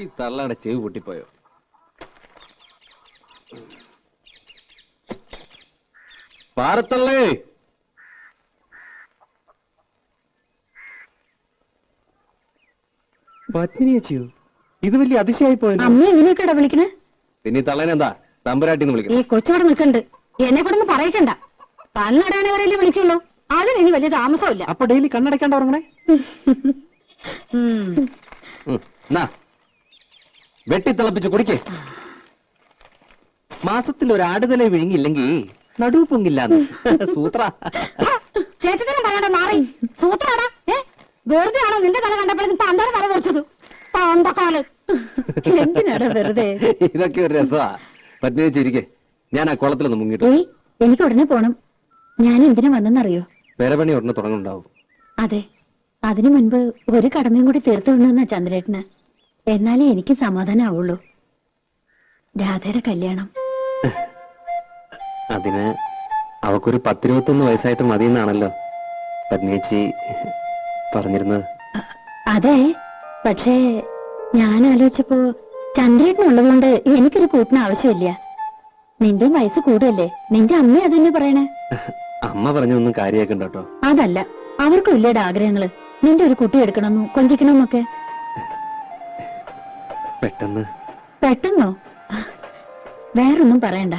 ഈ തള്ളയുടെ ചെവി പൊട്ടിപ്പോയോ? പാറത്തള്ളേ, പത്നിയച്ചിയോ? ഇത് വലിയ അതിശയായി പോയല്ലോ. അമ്മ എങ്ങനെയൊക്കെടാ വിളിക്കണേ? പിന്നെ ഈ തള്ളേനെന്താ തമ്പുരാട്ടിന്ന് വിളിക്കണം? ഈ കൊച്ചോടെ നിൽക്കണ്ട്, എന്നെ കൂടെ ഒന്ന് പറയിക്കണ്ട. കണ്ണടയാണവരല്ലേ വിളിക്കുള്ളൂ, അതിന് ഇനി വലിയ താമസമില്ല. അപ്പൊ ഡെയിലി കണ്ണടയ്ക്കാണ്ട് ഉറങ്ങണേ. വെട്ടിത്തിളപ്പിച്ച് കുടിക്കേ. മാസത്തിൽ ഒരു ആടുതല വിഴുങ്ങിയില്ലെങ്കിൽ നടുവ് പൊങ്ങില്ലാന്ന് സൂത്ര. ചേട്ടത്തിനും പറയണ്ട, മാറി സൂത്രാടാ. വെറുതെ ആണോ നിന്റെ തല കണ്ടപ്പോഴേക്കും പന്താണ് തല കുറച്ചത്? പന്തക്കാല് എന്തിനാടാ വെറുതെ? ഇതൊക്കെ ഒരു രസമാ. പത്നി വെച്ചിരിക്കെ, ഞാൻ ആ കുളത്തിലൊന്ന് മുങ്ങിട്ടു. എനിക്ക് ഉടനെ പോണം. ഞാൻ എന്തിനാ വന്നെന്നറിയോ? പെരപണി ഉടനെ തുടങ്ങുന്നുണ്ടാവും. അതെ, അതിനു മുൻപ് ഒരു കടമയും കൂടി തീർത്തു വിടണമെന്നാ ചന്ദ്രേട്ടന്. എന്നാലേ എനിക്ക് സമാധാനം ആവുള്ളൂ. രാധയുടെ കല്യാണം. അതിന് അവക്കൊരു 10-21 വയസ്സായിട്ട് മതിയെന്നാണല്ലോ പത്നിയേച്ചി പറഞ്ഞിരുന്നത്. അതെ, പക്ഷേ ഞാൻ ആലോചിച്ചപ്പോ ചന്ദ്രേട്ടനുള്ളതുകൊണ്ട് എനിക്കൊരു കൂട്ടിന് ആവശ്യമില്ല. നിന്റെ വയസ്സ് കൂടുതല്ലേ, നിന്റെ അമ്മ അതന്നെ പറയണേ. അമ്മ പറഞ്ഞൊന്നും കാര്യമാക്കണ്ട കേട്ടോ. അതല്ല, അവർക്കും ഇല്ലേടെ ആഗ്രഹങ്ങള്, നിന്റെ ഒരു കുട്ടി എടുക്കണമെന്നും കൊഞ്ചിക്കണമെന്നൊക്കെ. പെട്ടെന്നോ? വേറൊന്നും പറയണ്ട.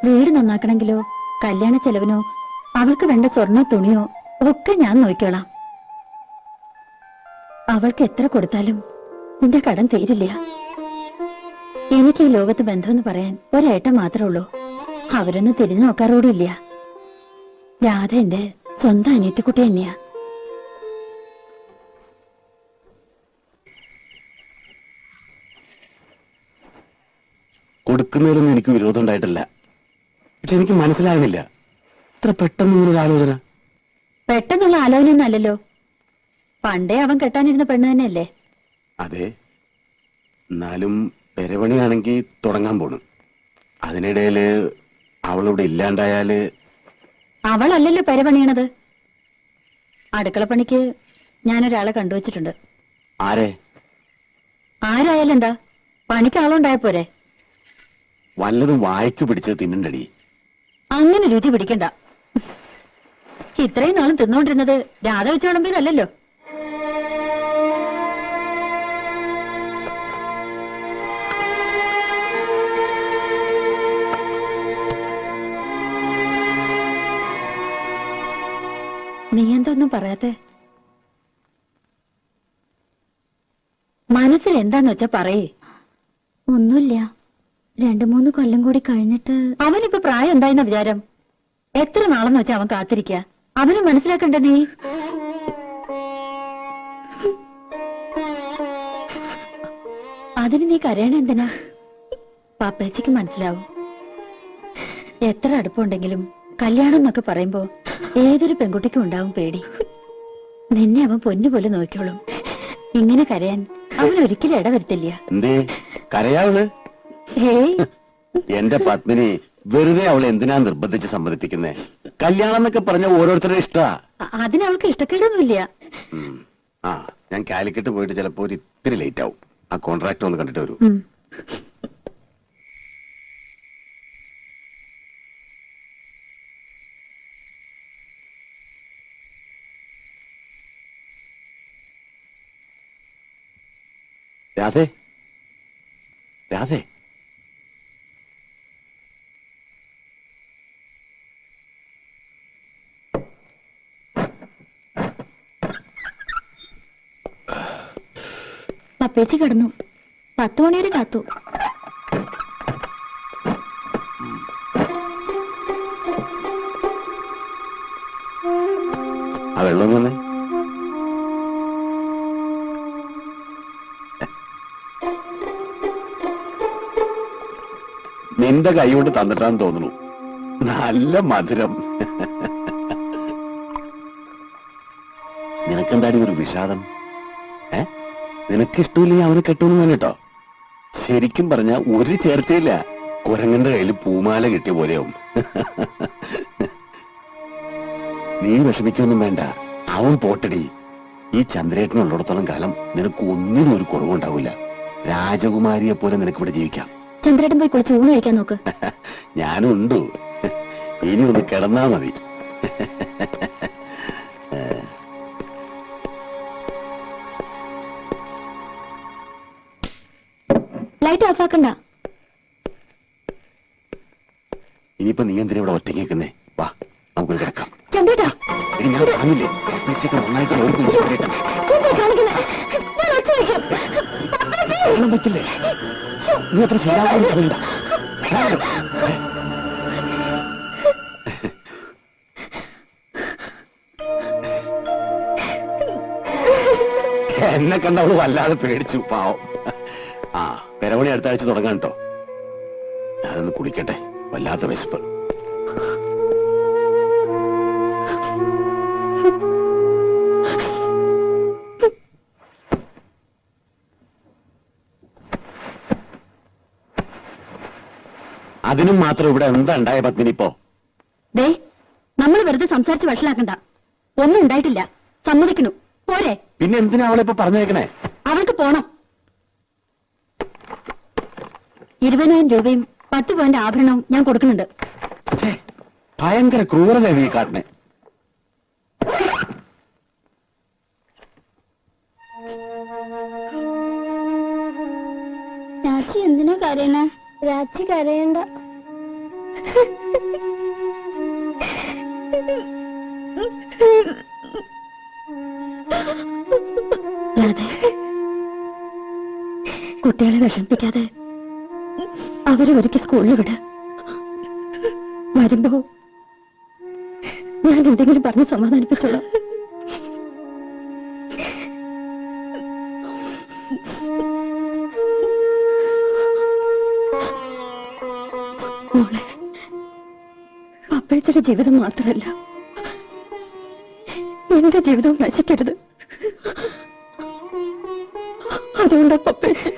വീട് നന്നാക്കണമെങ്കിലോ കല്യാണ ചെലവിനോ അവൾക്ക് വേണ്ട സ്വർണ്ണ തുണിയോ ഒക്കെ ഞാൻ നോക്കിക്കോളാം. അവൾക്ക് എത്ര കൊടുത്താലും നിന്റെ കടം തീരില്ല. എനിക്ക് ഈ ലോകത്ത് ബന്ധമെന്ന് പറയാൻ ഒരേട്ടം മാത്രമേ ഉള്ളൂ. അവരൊന്നും തിരിഞ്ഞു നോക്കാറോടില്ല. രാധ എന്റെ സ്വന്തം അനിയത്തിക്കുട്ടി തന്നെയാ. കൊടുക്കുന്നതിലൊന്നും എനിക്ക് വിരോധം ഉണ്ടായിട്ടില്ല. പക്ഷെ എനിക്ക് മനസ്സിലാകുന്നില്ല, ഇത്ര പെട്ടെന്ന് ആലോചന. പെട്ടെന്നുള്ള ആലോചനയൊന്നും അല്ലല്ലോ. പണ്ടേ അവൻ കെട്ടാനിരുന്ന പെണ്ണ് തന്നെയല്ലേ? അതെ, എന്നാലും പെരപണിയാണെങ്കിൽ തുടങ്ങാൻ പോണു. അതിനിടയില് അവളിവിടെ ഇല്ലാണ്ടായാല്. അവളല്ലല്ലോ പെരപണിയണത്. അടുക്കളപ്പണിക്ക് ഞാനൊരാളെ കണ്ടുവച്ചിട്ടുണ്ട്. ആരെ? ആരായാലും എന്താ, പണിക്ക് ആളുണ്ടായ പോരെ? വല്ലതും വായിച്ചു പിടിച്ച് തിന്നണ്ടടി. അങ്ങനെ രുചി പിടിക്കണ്ട. ഇത്രയും നാളും തിന്നോണ്ടിരുന്നത് രാധ വെച്ച് വിളമ്പിയതല്ലോ. നീ എന്തൊന്നും പറയാത്തെ? മനസ്സിൽ എന്താന്ന് വെച്ചാ പറയേ. ഒന്നുമില്ല, 2-3 കൊല്ലം കൂടി കഴിഞ്ഞിട്ട്. അവനിപ്പോ പ്രായം എന്തായെന്ന വിചാരം? എത്ര നാളെന്ന് വെച്ചാ അവൻ കാത്തിരിക്ക? അവന് മനസ്സിലാക്കണ്ട നീ? അതിന് നീ കരയണ എന്തിനാ? പാപ്പേച്ചിക്ക് മനസ്സിലാവും. എത്ര അടുപ്പുണ്ടെങ്കിലും കല്യാണം എന്നൊക്കെ പറയുമ്പോ ഏതൊരു പെൺകുട്ടിക്കും ഉണ്ടാവും പേടി. നിന്നെ അവൻ പൊന്നുപോലെ നോക്കിയോളും. ഇങ്ങനെ കരയാൻ അവൻ ഒരിക്കലും ഇടവരുത്തില്ല. എന്റെ പത്മിനി വെറുതെ അവളെ എന്തിനാ നിർബന്ധിച്ച് സമ്മതിപ്പിക്കുന്നേ? കല്യാണം എന്നൊക്കെ പറഞ്ഞ ഓരോരുത്തരുടെ ഇഷ്ടാ. അതിനവൾക്ക് ഇഷ്ടക്കേടൊന്നുമില്ല. ഞാൻ കാലിക്കറ്റ് പോയിട്ട് ചിലപ്പോ ഒരു ഇത്തിരി ലേറ്റ് ആവും. ആ കോൺട്രാക്ട് ഒന്ന് കണ്ടിട്ട് വരൂ. രാധേ, രാധേ, പപ്പേച്ചി കിടന്നു. 10 മണി വരെ കാത്തു. ആ വെള്ളം തന്നെ. നിന്റെ കൈ കൊണ്ട് തന്നിട്ടാന്ന് തോന്നുന്നു. നല്ല മധുരം. നിനക്കെന്താടി ഒരു വിഷാദം? നിനക്കിഷ്ടമില്ലെങ്കിൽ അവന് കെട്ടുമെന്ന് കേട്ടോ. ശരിക്കും പറഞ്ഞ ഒരു ചേർച്ചയില്ല. കുരങ്ങന്റെ കയ്യിൽ പൂമാല കിട്ടിയ പോലെയാവും. നീ വിഷമിക്കൊന്നും വേണ്ട, അവൻ പോട്ടടി. ഈ ചന്ദ്രേട്ടനുള്ളിടത്തോളം കാലം നിനക്ക് ഒന്നിനും ഒരു കുറവുണ്ടാവില്ല. രാജകുമാരിയെ പോലെ നിനക്കിവിടെ ജീവിക്കാം. ചന്ദ്രേട്ടൻ പോയി കുളിച്ച് ഊണ് കഴിക്കാൻ നോക്ക്. ഞാനും ഉണ്ട്. ഇനി ഒന്ന് കിടന്നാ മതി. ലൈറ്റ് ഓഫ് ആക്കണ്ട. ഇനിയിപ്പോ നീ എന്തിനാ ഇവിടെ ഒറ്റയ്ക്ക് നിൽക്കുന്നേ? വാ, നമുക്കൊരു കിടക്കാം. ചന്ദ്രേട്ടാ ഇനി ഞാൻ പറഞ്ഞില്ലേ, അപ്പേച്ചൊക്കെ നന്നായിട്ട് ഓർമ്മ പറ്റില്ലേ? നീ അത്ര ശരിയാവാൻ അറിയില്ല. എന്നെ കണ്ട അവള് വല്ലാതെ പേടിച്ചു, പാവം. ആ, പെരവണി അടുത്ത ആഴ്ച തുടങ്ങാൻ കേട്ടോ. ഞാനൊന്ന് കുളിക്കട്ടെ, വല്ലാത്ത വിശപ്പ്. അതിനും മാത്രം ഇവിടെ എന്താ ഉണ്ടായ പത്മിനി ഇപ്പോ? ദേ, നമ്മൾ വെറുതെ സംസാരിച്ച് വഷളാക്കണ്ട. ഒന്നും ഉണ്ടായിട്ടില്ല, സമ്മതിക്കണു. പോരെ? പിന്നെ എന്തിനാ അവളിപ്പോ പറഞ്ഞേക്കണേ? അവൾക്ക് പോണം. 20,000 രൂപയും 10 പവന്റെ ആഭരണവും ഞാൻ കൊടുക്കുന്നുണ്ട്. ഭയങ്കര ക്രൂരത ഈ കാട്ടിനെ. രാജി എന്തിനാ കരയണേ? രാജി കരയണ്ട. കുട്ടികളെ വിഷമിപ്പിക്കാതെ അവരെ ഒരിക്കൽ സ്കൂളിൽ വിട്. വരുമ്പോ ഞാൻ എന്തെങ്കിലും പറഞ്ഞ് സമാധാനിപ്പിച്ചോളാം. മോളെ, അപ്പേച്ചയുടെ ജീവിതം മാത്രമല്ല, എന്റെ ജീവിതവും നശിക്കരുത്. അതുകൊണ്ടാ പപ്പേച്ച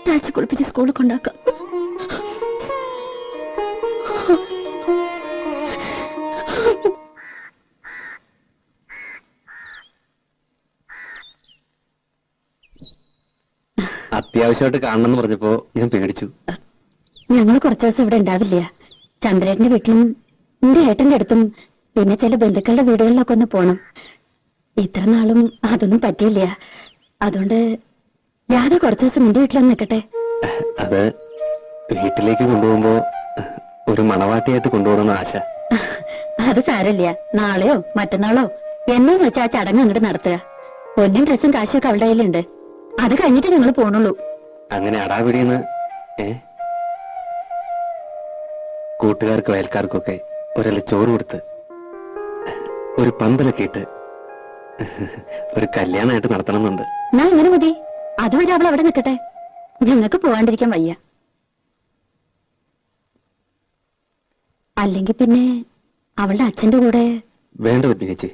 രാജി കുളിപ്പിച്ച് സ്കൂളിൽ കൊണ്ടാക്കാം. അത്യാവശ്യമായിട്ട് കാണണമെന്ന് പറഞ്ഞപ്പോ ഞാൻ പേടിച്ചു. ഞങ്ങൾ കുറച്ചു ദിവസം ഇവിടെ ഉണ്ടാവില്ല. ചന്ദ്രേട്ടന്റെ വീട്ടിലും എന്റെ ഏട്ടന്റെ അടുത്തും പിന്നെ ചില ബന്ധുക്കളുടെ വീടുകളിലൊക്കെ ഒന്ന് പോണം. ഇത്ര നാളും അതൊന്നും പറ്റിയില്ല. അതുകൊണ്ട് രാധ കുറച്ചു ദിവസം എന്റെ വീട്ടിലൊന്ന് നിൽക്കട്ടെ. അത് വീട്ടിലേക്ക് കൊണ്ടുപോകുമ്പോ ഒരു മണവാട്ടിയായിട്ട് കൊണ്ടുപോകണമെന്ന് ആശ. അത് സാരമില്ല. നാളെയോ മറ്റന്നാളോ എന്നെ വെച്ച് ആ ചടങ്ങ് അങ്ങോട്ട് നടത്തുക. പൊന്നും ഡ്രസ്സും കാശൊക്കെ അവളുടെ കയ്യിലുണ്ട്. അത് കഴിഞ്ഞിട്ട് ഞങ്ങൾ പോണുള്ളൂ. അങ്ങനെ അടാപിടിയെന്ന് കൂട്ടുകാർക്കും അയൽക്കാർക്കൊക്കെ ഒരല്ല ചോറ് കൊടുത്ത് ഒരു പന്തലൊക്കെ ഇട്ട് ഒരു കല്യാണമായിട്ട് നടത്തണമെന്നുണ്ട്. ഞാൻ ഇങ്ങനെ മതി. അതുവരെ അവൾ അവിടെ നിൽക്കട്ടെ. ഞങ്ങൾക്ക് പോവാണ്ടിരിക്കാൻ വയ്യ. അല്ലെങ്കിൽ പിന്നെ അവളുടെ അച്ഛന്റെ കൂടെ. വേണ്ട പത്നി ചേച്ചി,